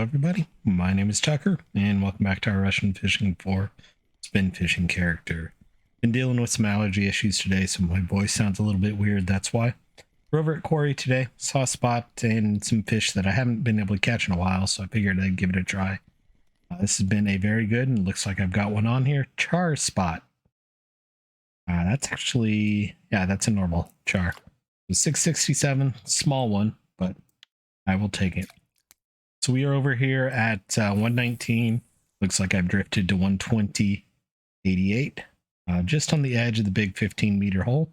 everybody. My name is Tucker, and welcome back to our Russian Fishing for Spin Fishing character. Been dealing with some allergy issues today, so my voice sounds a little bit weird, that's why. We're over at Kuori today, saw a spot and some fish that I haven't been able to catch in a while, so I figured I'd give it a try. This has been a very good, and looks like I've got one on here, Char spot. That's actually, yeah, that's a normal Char. It was 667, small one, but I will take it. So we are over here at 119. Looks like I've drifted to 120.88. Just on the edge of the big 15-meter hole.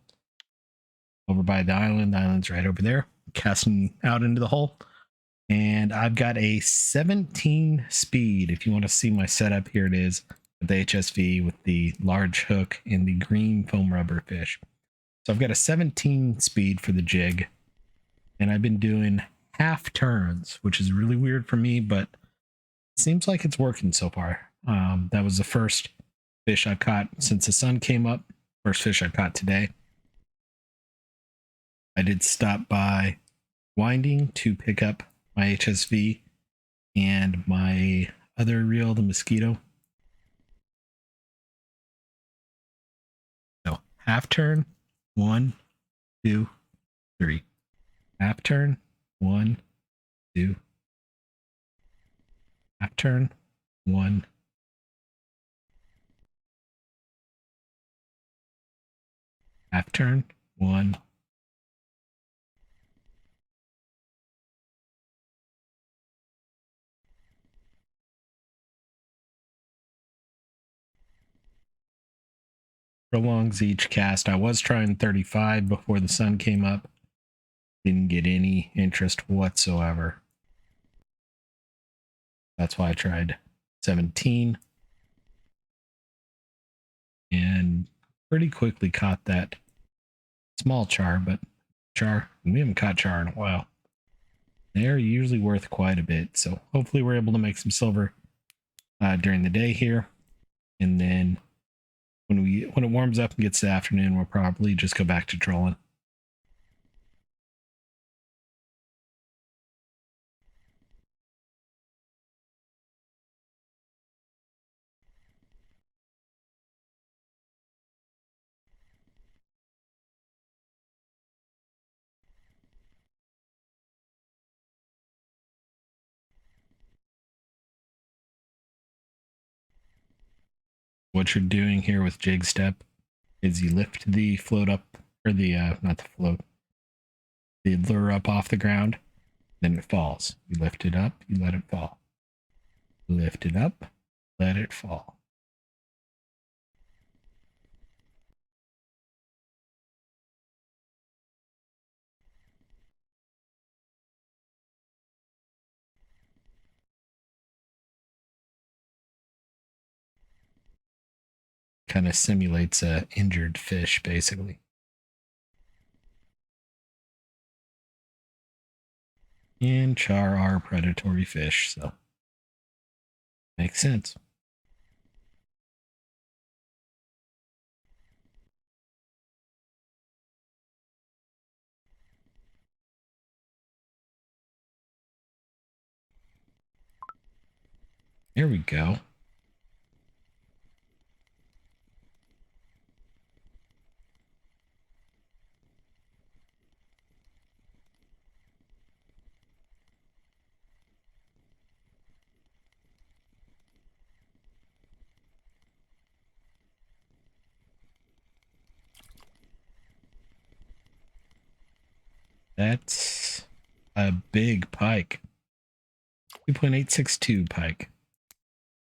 Over by the island. The island's right over there. Casting out into the hole. And I've got a 17 speed. If you want to see my setup, here it is. With the HSV with the large hook and the green foam rubber fish. So I've got a 17 speed for the jig. And I've been doing half turns, which is really weird for me, but it seems like it's working so far. That was the first fish I caught since the sun came up. First fish I caught today. I did stop by winding to pick up my HSV and my other reel, the mosquito. So half turn, 1, 2, 3. Half turn, 1, 2. Half turn, 1. Half turn, 1. Prolongs each cast. I was trying 35 before the sun came up. Didn't get any interest whatsoever. That's why I tried 17. And pretty quickly caught that small char, but char, we haven't caught char in a while. They're usually worth quite a bit. So hopefully we're able to make some silver during the day here. And then when it warms up and gets to the afternoon, we'll probably just go back to trolling. What you're doing here with jig step is you lift the float up, or the, not the float, the lure up off the ground, then it falls. You lift it up, you let it fall. Lift it up, let it fall. Kind of simulates a injured fish, basically. And char are predatory fish, so makes sense. Here we go. That's a big pike. 2.862 pike.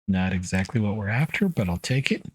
Not exactly what we're after, but I'll take it.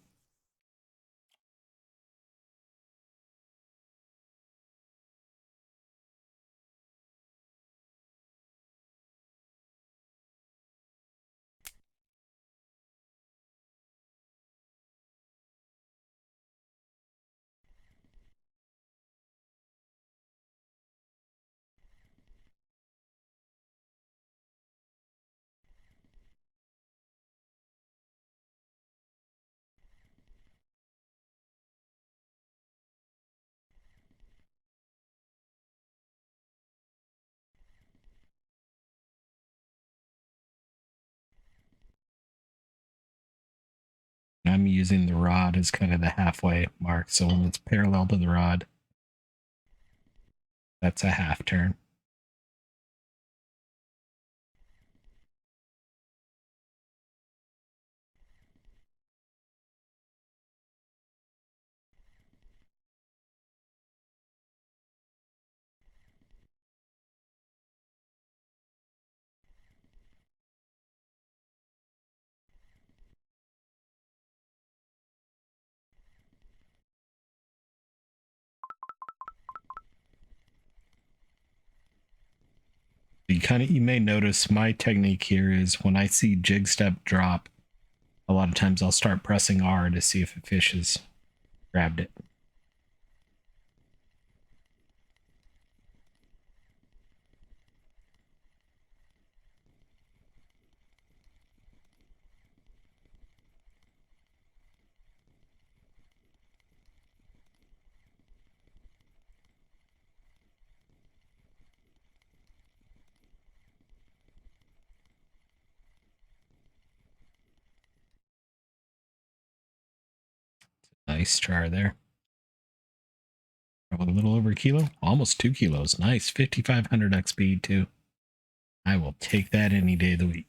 I'm using the rod as kind of the halfway mark. So when it's parallel to the rod, that's a half turn. You may notice my technique here is when I see jig step drop, a lot of times I'll start pressing R to see if a fish has grabbed it. Nice char there. Probably a little over a kilo, almost 2 kilos. Nice, 5,500 XP too. I will take that any day of the week.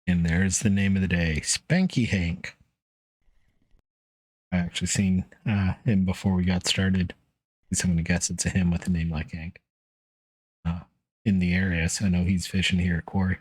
And there's the name of the day, Spanky Hank. I actually seen him before we got started. I'm going to guess it's a him with a name like Hank. In the area, so I know he's fishing here at Kuori.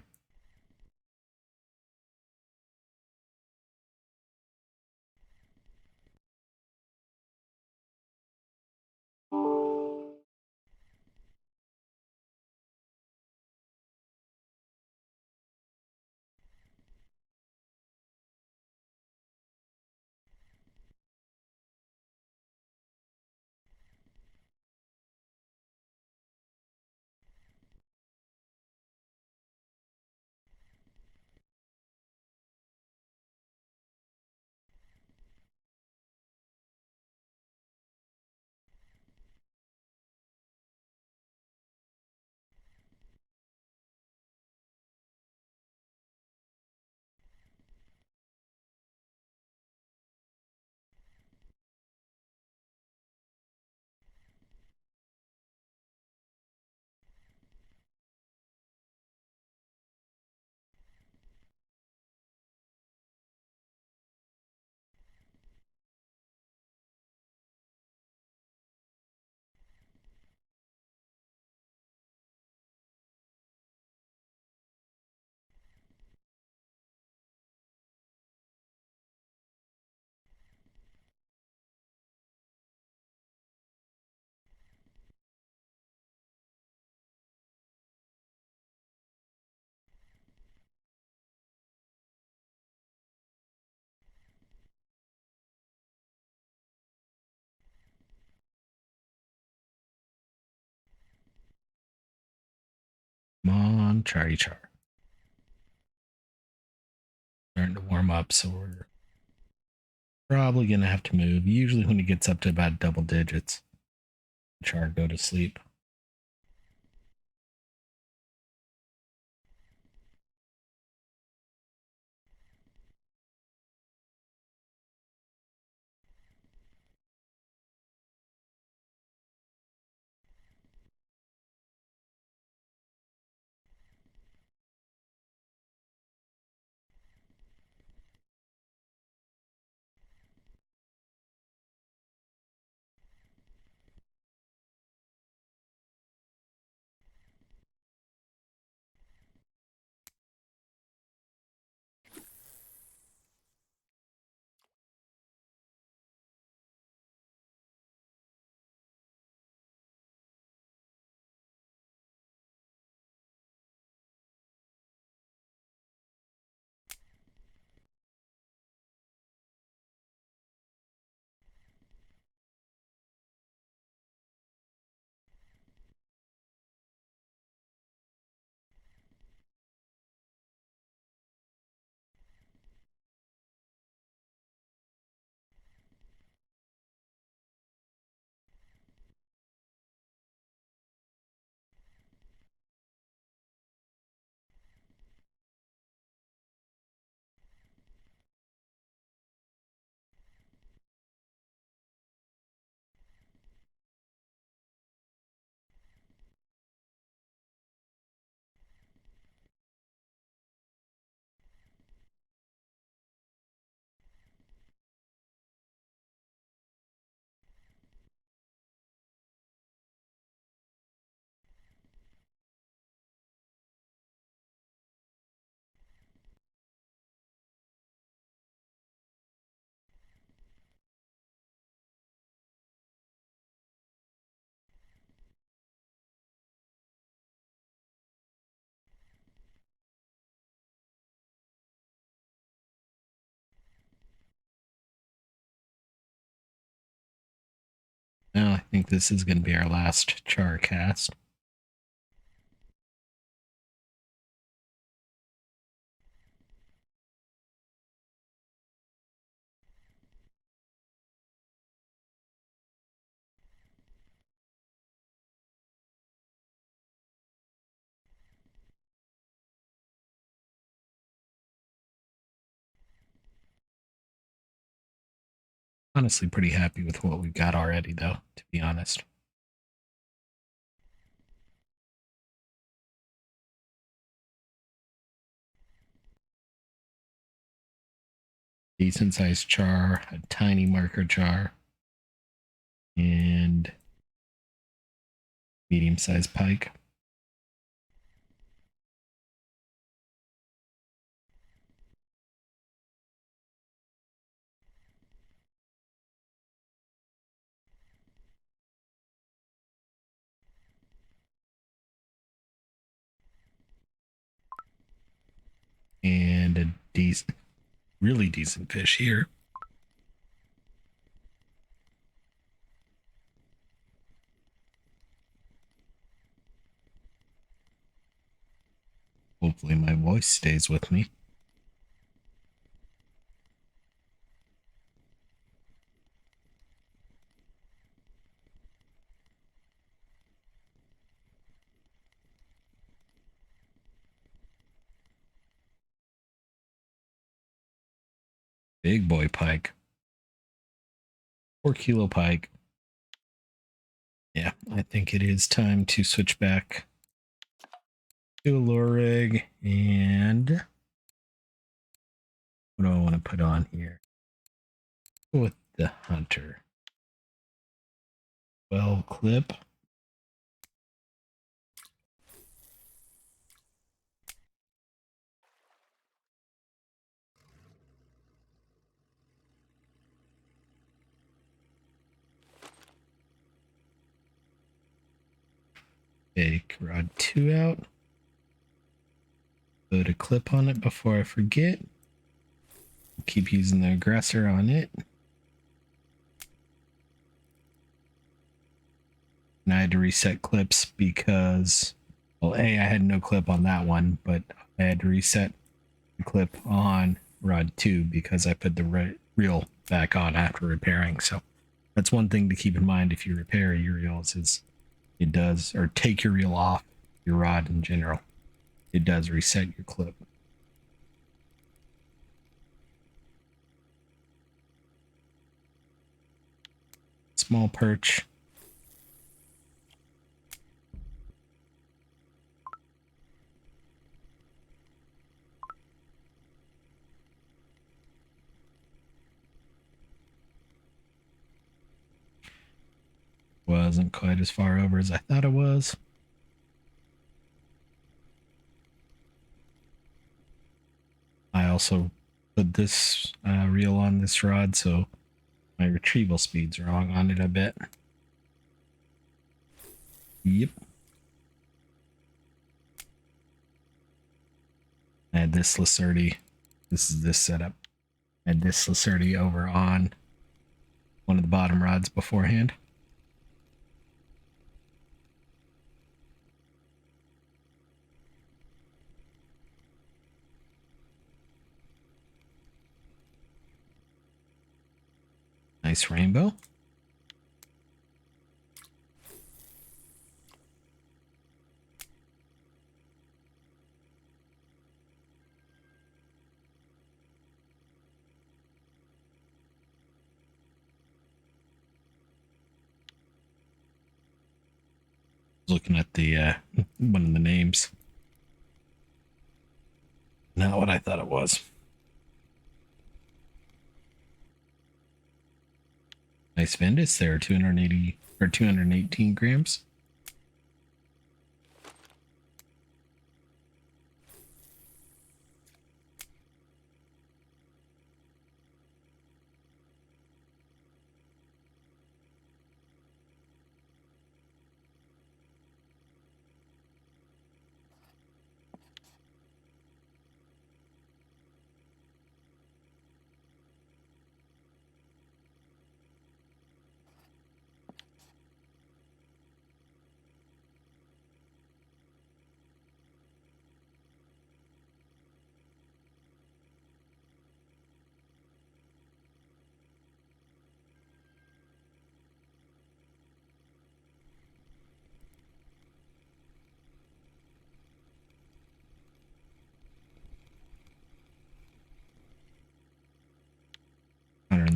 Come on, Charlie Char. Starting to warm up, so we're probably going to have to move. Usually when it gets up to about double digits, Char go to sleep. Now I think this is going to be our last Char cast. Honestly, pretty happy with what we've got already, though, to be honest. Decent sized Char, a tiny marker Char, and medium sized pike. And a decent, really decent fish here. Hopefully my voice stays with me. Big boy pike. 4 kilo pike. Yeah, I think it is time to switch back to a lure rig. And what do I want to put on here? Go with the hunter. 12 clip. Take rod 2 out. Put a clip on it before I forget. Keep using the aggressor on it. And I had to reset clips because, well, A, I had no clip on that one, but I had to reset the clip on rod 2 because I put the reel back on after repairing. So that's one thing to keep in mind if you repair your reels is it does, or take your reel off your rod in general. It does reset your clip. Small perch. Wasn't quite as far over as I thought it was. I also put this reel on this rod, so my retrieval speed's wrong on it a bit. Yep. I had this Lacerti. This is this setup. I had this Lacerti over on one of the bottom rods beforehand. Nice rainbow. Looking at the one of the names. Not what I thought it was. Nice Vendus there, 280 or 218 grams.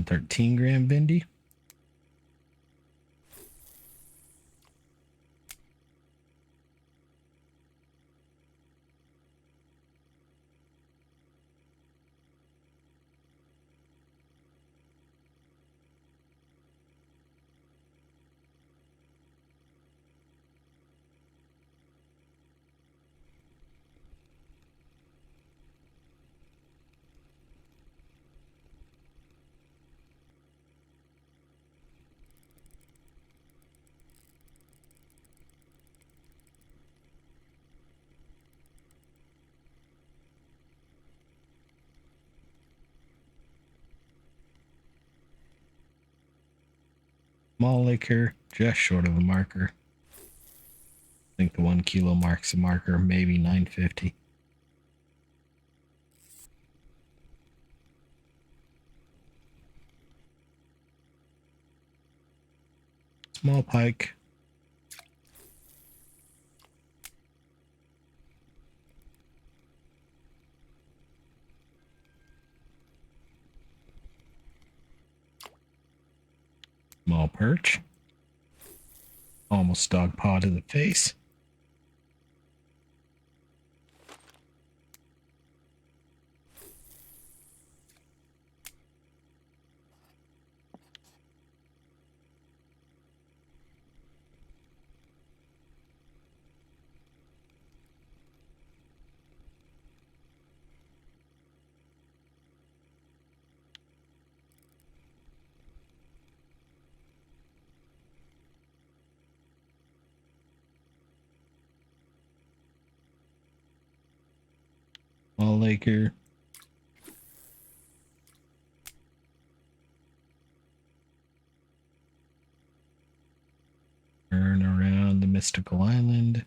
13 gram Vindy. Small liquor, just short of a marker. I think the 1 kilo marks a marker, maybe 950. Small pike. Small perch. Almost dog paw to the face. Small liquor. Turn around the mystical island.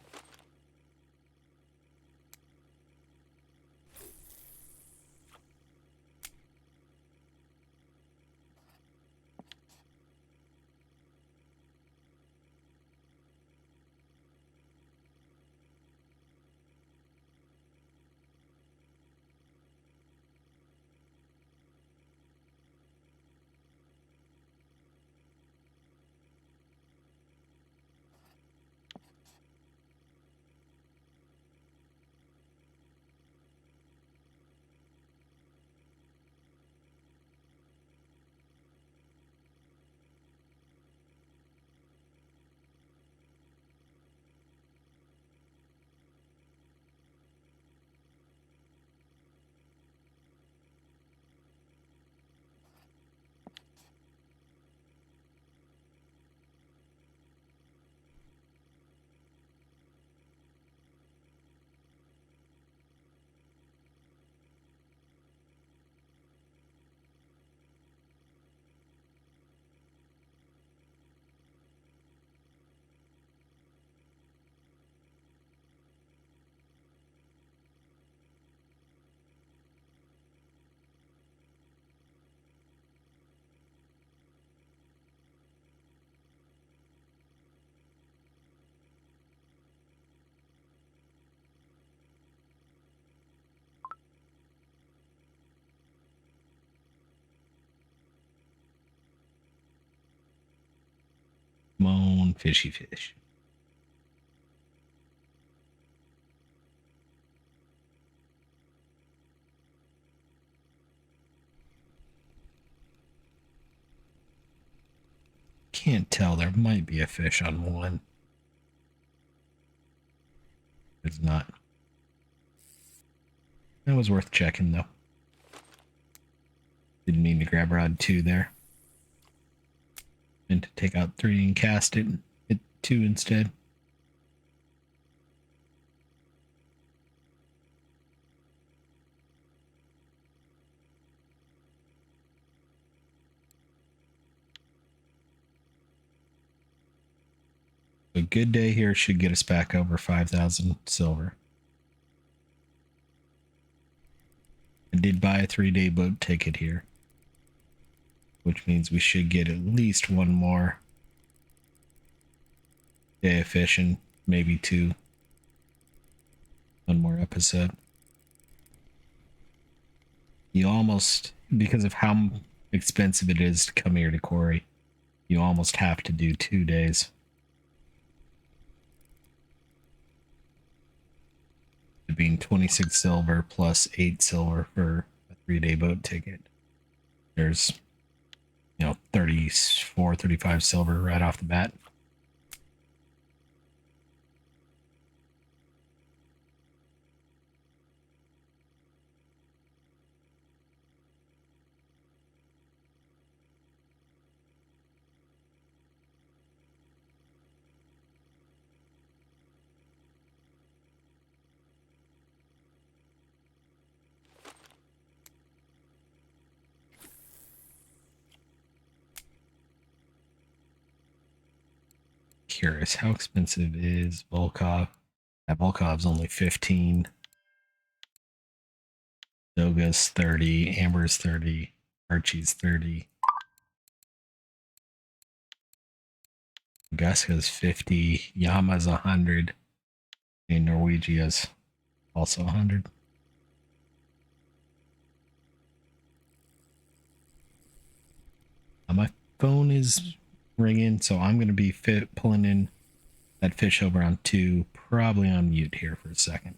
Come on, fishy fish. Can't tell. There might be a fish on one. It's not. That was worth checking, though. Didn't mean to grab rod 2 there. And to take out 3 and cast it. Hit 2 instead. A good day here should get us back over 5,000 silver. I did buy a 3-day boat ticket here, which means we should get at least 1 more day of fishing, maybe 2. 1 more episode. You almost, because of how expensive it is to come here to Kuori. You almost have to do 2 days. It being 26 silver plus 8 silver for a 3-day boat ticket. There's, 34, 35 silver right off the bat. Curious, how expensive is Volkov? Yeah, Volkov's only 15. Doga's 30. Amber's 30. Archie's 30. Guska's 50. Yama's 100. And Norwegia's also 100. My phone is ringing, so I'm going to be pulling in that fish over on 2, probably on mute here for a second.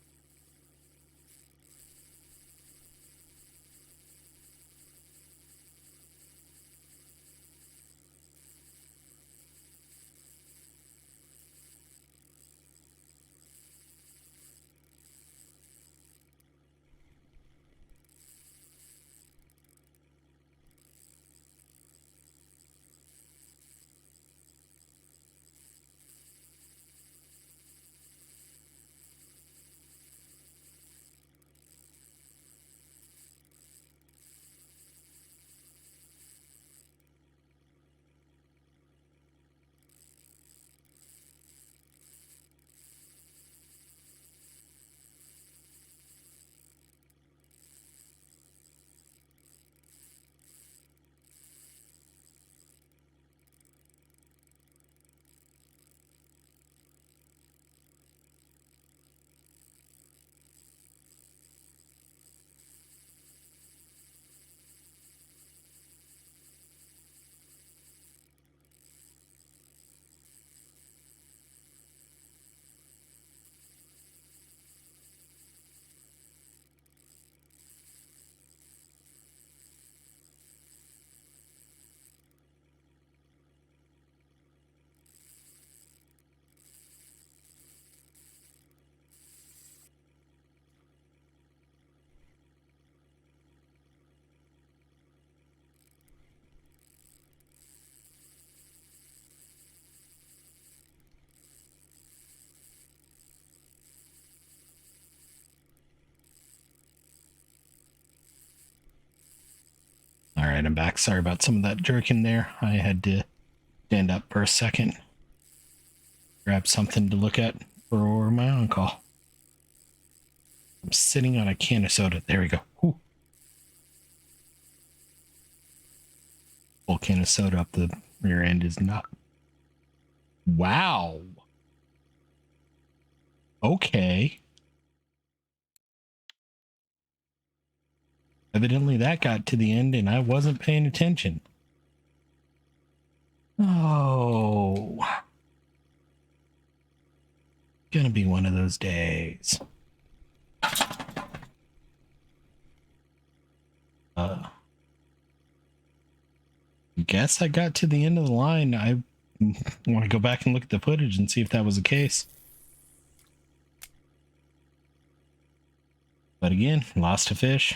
All right, I'm back. Sorry about some of that jerking there. I had to stand up for a second, grab something to look at for my on call. I'm sitting on a can of soda. There we go. Whew. Full can of soda up the rear end is not. Wow. Okay. Evidently that got to the end and I wasn't paying attention. Oh. Gonna be one of those days. Guess I got to the end of the line. I want to go back and look at the footage and see if that was the case. But again, lost a fish.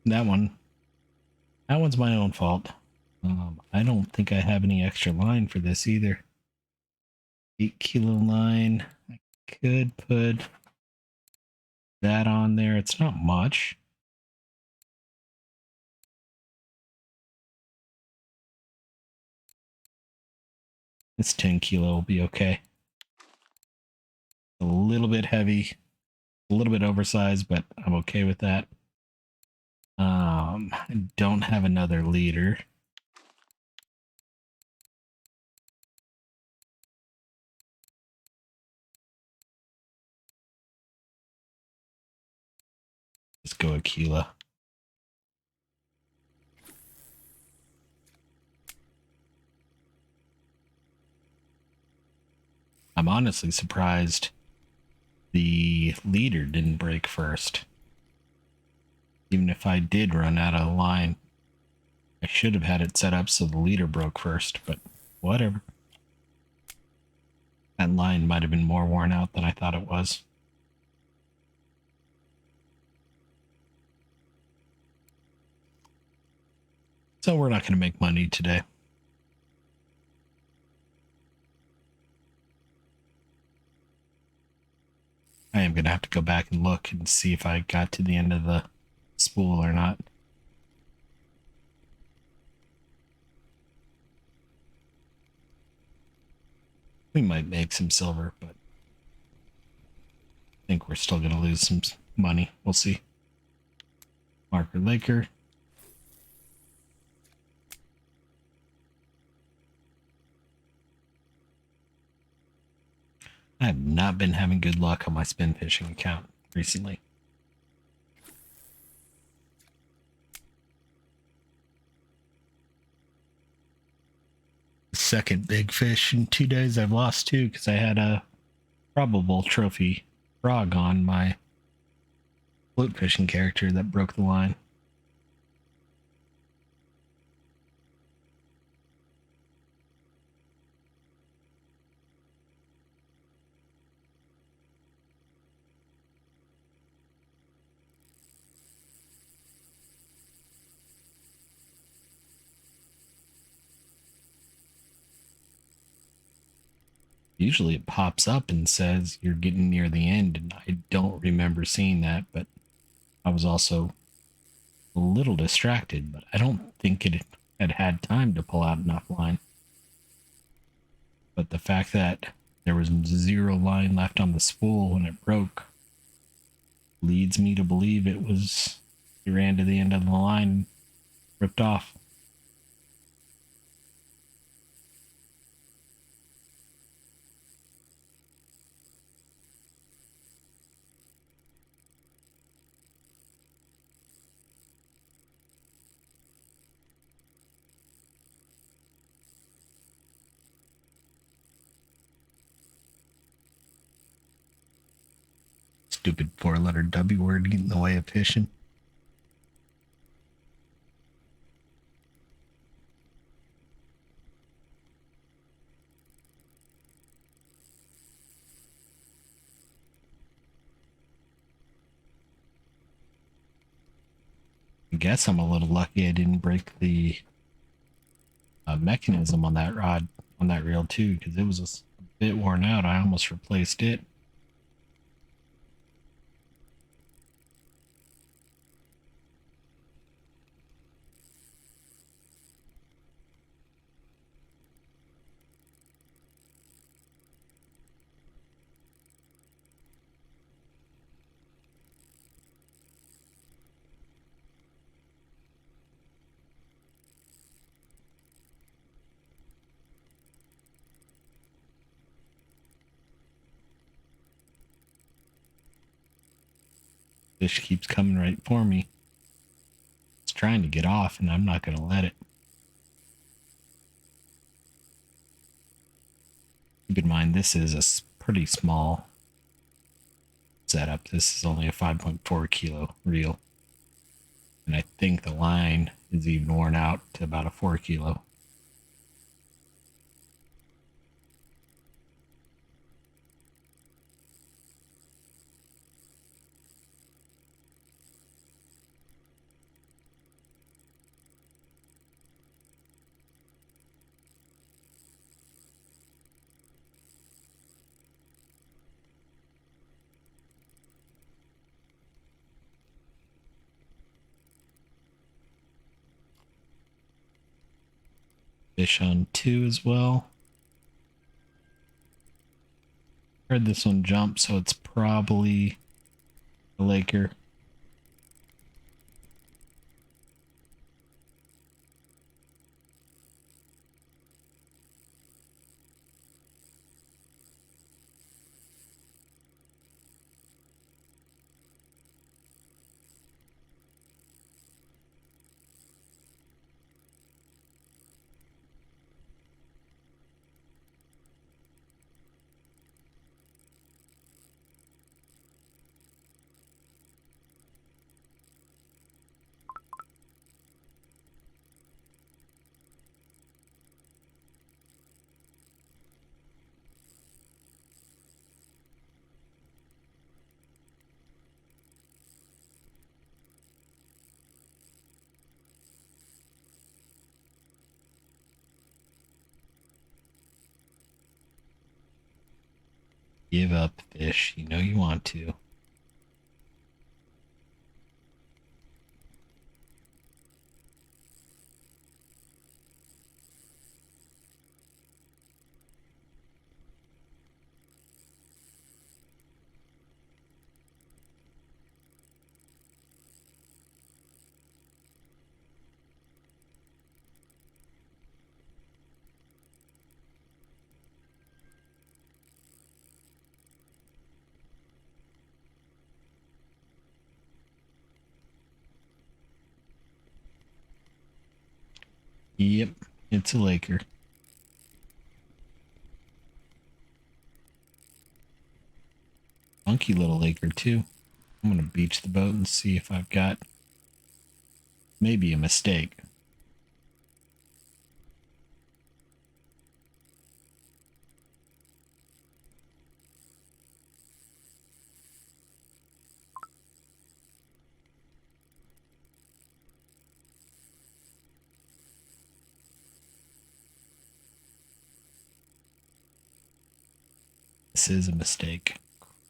That one's my own fault. I don't think I have any extra line for this either. 8 kilo line. I could put that on there. It's not much. This 10 kilo will be okay. A little bit heavy, a little bit oversized, but I'm okay with that. I don't have another leader. Let's go Aquila. I'm honestly surprised the leader didn't break first. Even if I did run out of line, I should have had it set up so the leader broke first, but whatever. That line might have been more worn out than I thought it was. So we're not going to make money today. I am going to have to go back and look and see if I got to the end of the spool or not. We might make some silver, but I think we're still going to lose some money. We'll see. Marker Laker. I have not been having good luck on my spin fishing account recently. Second big fish in 2 days. I've lost two because I had a probable trophy frog on my float fishing character that broke the line. Usually it pops up and says you're getting near the end, and I don't remember seeing that, but I was also a little distracted, but I don't think it had time to pull out enough line. But the fact that there was 0 line left on the spool when it broke leads me to believe it was he ran to the end of the line and ripped off. Stupid 4-letter W word getting in the way of fishing. I guess I'm a little lucky I didn't break the mechanism on that rod, on that reel too, because it was a bit worn out. I almost replaced it. Fish keeps coming right for me. It's trying to get off, and I'm not going to let it. Keep in mind, this is a pretty small setup. This is only a 5.4 kilo reel. And I think the line is even worn out to about a 4 kilo. Fish on 2 as well. Heard this one jump, so it's probably a Laker. Give up, fish. You know you want to. Yep, it's a Laker. Funky little Laker, too. I'm going to beach the boat and see if I've got maybe a mistake. This is a mistake.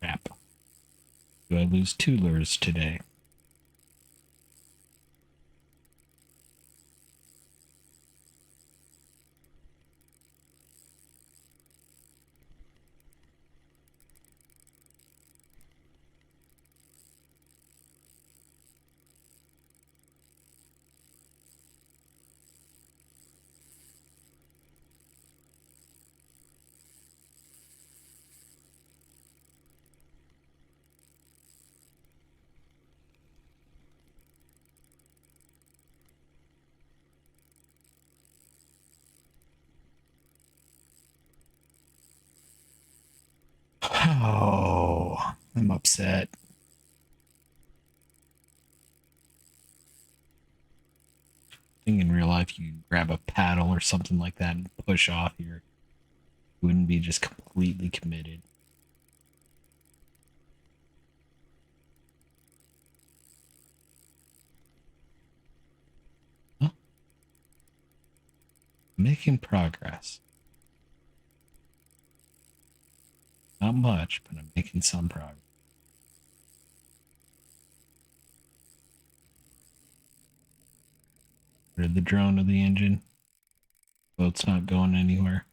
Crap. Do I lose 2 lures today? Oh, I'm upset. I think in real life you grab a paddle or something like that and push off here. You wouldn't be just completely committed. Huh? Making progress. Not much, but I'm making some progress. Rid the drone of the engine. Boat's not going anywhere.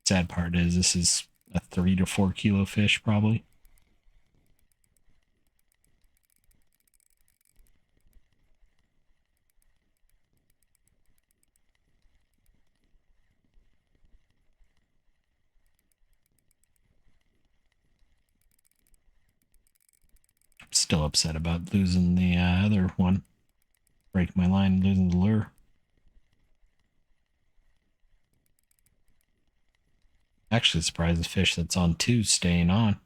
Sad part is this is a 3 to 4 kilo fish probably. I'm still upset about losing the other one. Break my line, losing the lure. Actually surprised the fish that's on 2 staying on.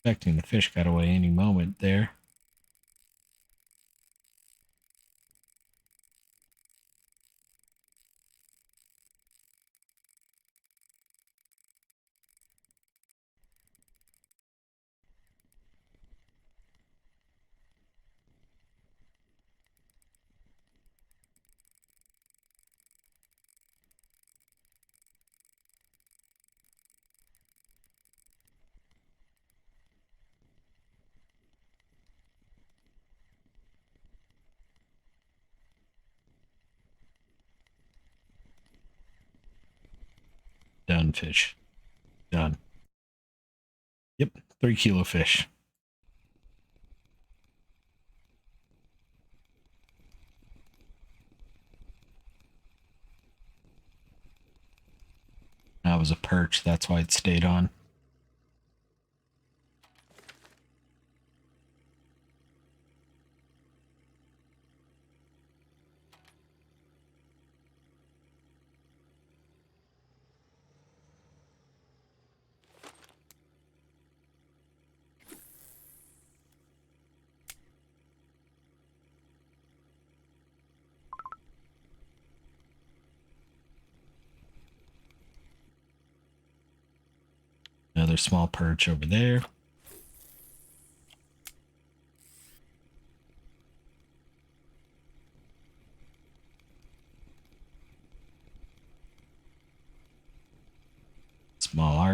Expecting the fish got away any moment there. Done, fish. Done. Yep, 3 kilo fish. That was a perch, that's why it stayed on. Another small perch over there.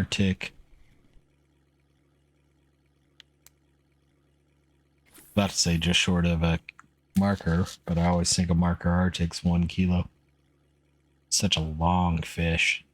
Arctic. About to say just short of a marker, but I always think a marker Arctic's 1 kilo. Such a long fish.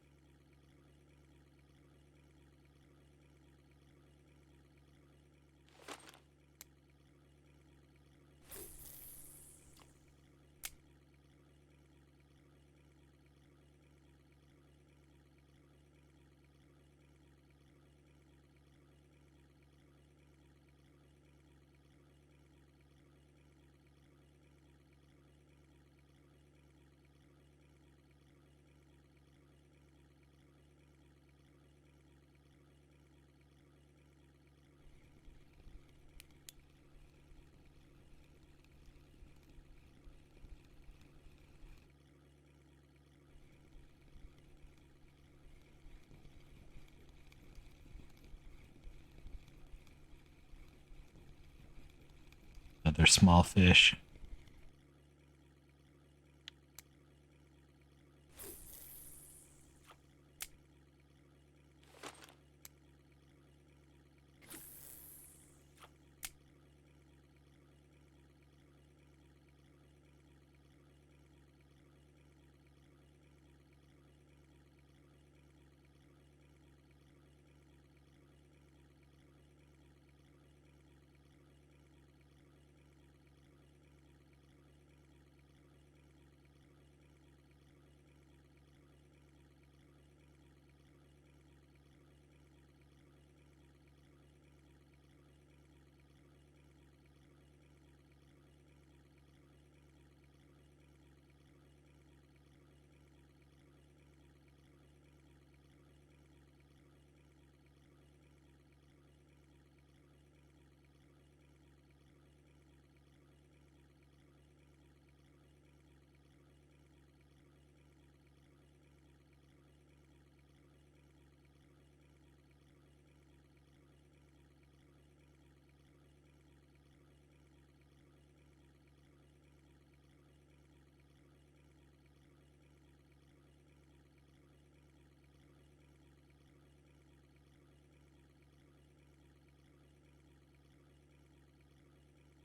Another small fish.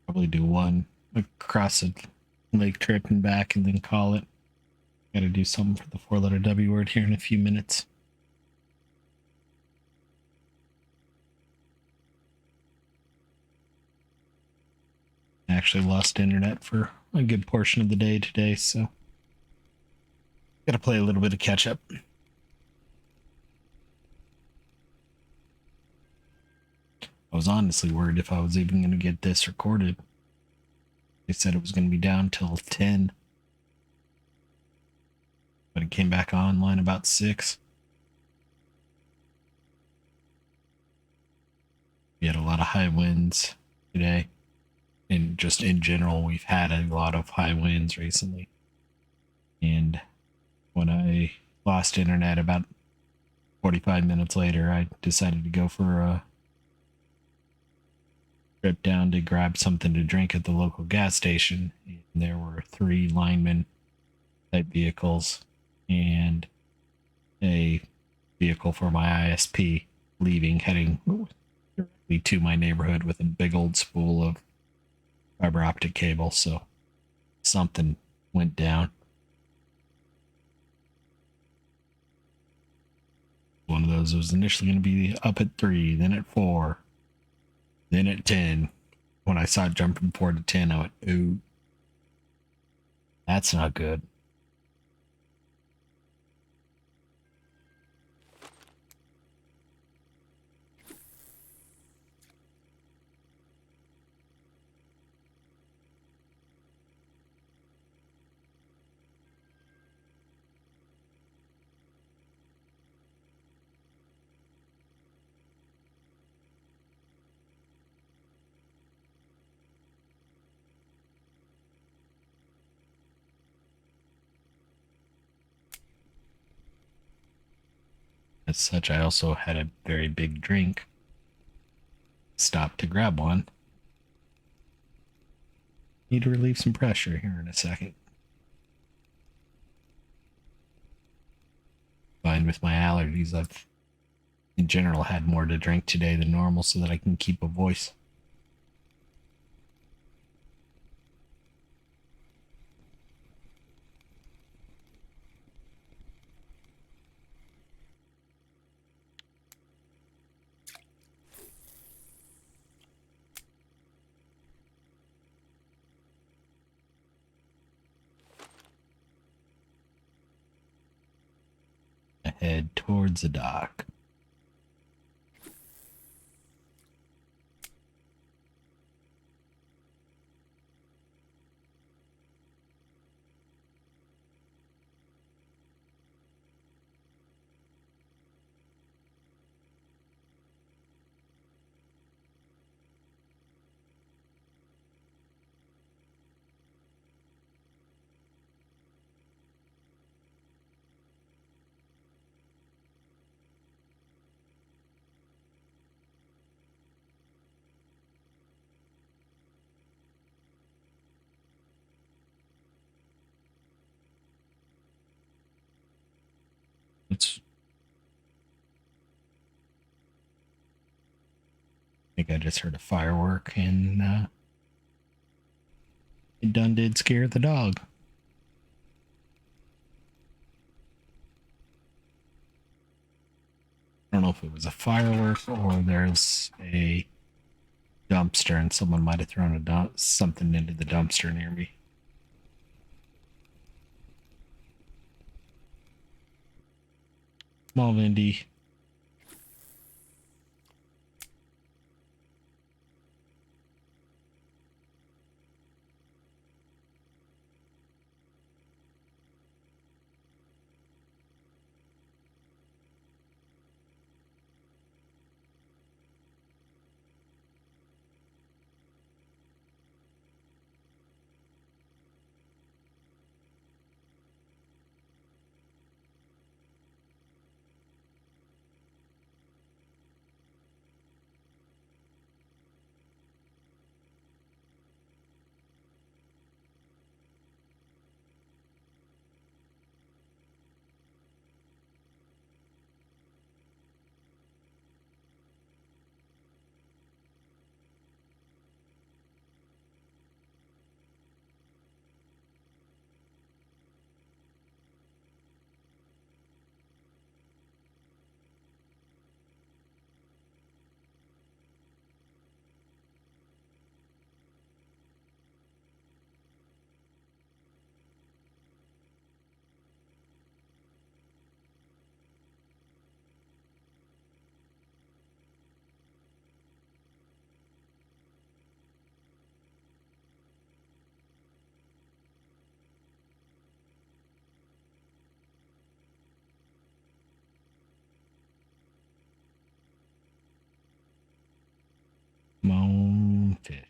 Probably do one across a lake trip and back and then call it. Gotta do something for the 4-letter W word here in a few minutes. I actually lost internet for a good portion of the day today, so gotta play a little bit of catch up. I was honestly worried if I was even going to get this recorded. They said it was going to be down till 10. But it came back online about 6. We had a lot of high winds today. And just in general, we've had a lot of high winds recently. And when I lost internet about 45 minutes later, I decided to go for a trip down to grab something to drink at the local gas station. And there were 3 lineman type vehicles and a vehicle for my ISP leaving, heading directly to my neighborhood with a big old spool of fiber optic cable. So something went down. One of those was initially going to be up at 3, then at 4, then at 10. When I saw it jump from 4 to 10, I went, ooh, that's not good. As such, I also had a very big drink. Stopped to grab one. Need to relieve some pressure here in a second. Fine with my allergies, I've in general had more to drink today than normal so that I can keep a voice. Head towards the dock. I think I just heard a firework and it done did scare the dog. I don't know if it was a firework or there's a dumpster and someone might have thrown something into the dumpster near me. Small Vindy. Small fish.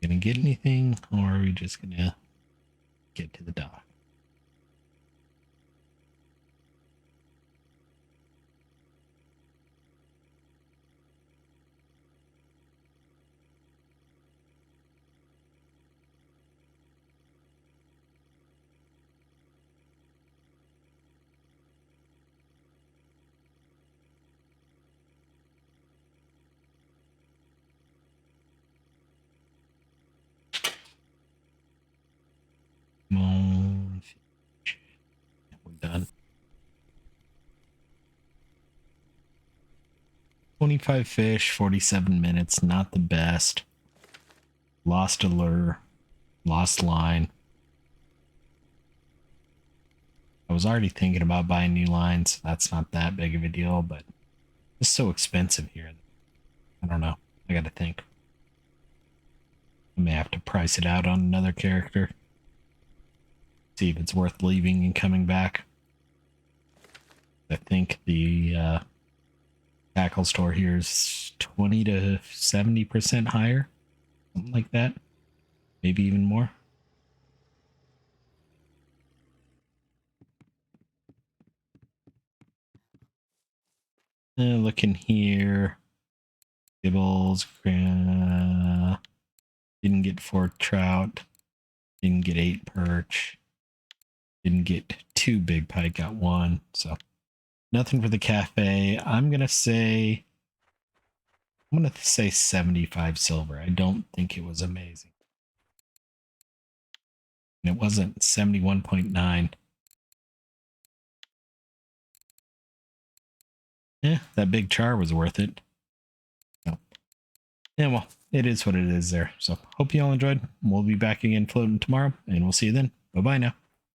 Gonna get anything or are we just gonna get to the dock? Small fish. We're done. 25 fish, 47 minutes. Not the best. Lost a lure. Lost line. I was already thinking about buying new lines. That's not that big of a deal, but it's so expensive here. I don't know. I gotta think. I may have to price it out on another character. See if it's worth leaving and coming back. I think the tackle store here is 20 to 70% higher. Something like that. Maybe even more. Looking here. Gibbles. Didn't get 4 trout. Didn't get 8 perch. Didn't get 2 big pike, got 1. So nothing for the cafe. I'm gonna say 75 silver. I don't think it was amazing. And it wasn't 71.9. Yeah, that big char was worth it. So, yeah, well, it is what it is there. So hope you all enjoyed. We'll be back again floating tomorrow, and we'll see you then. Bye-bye now.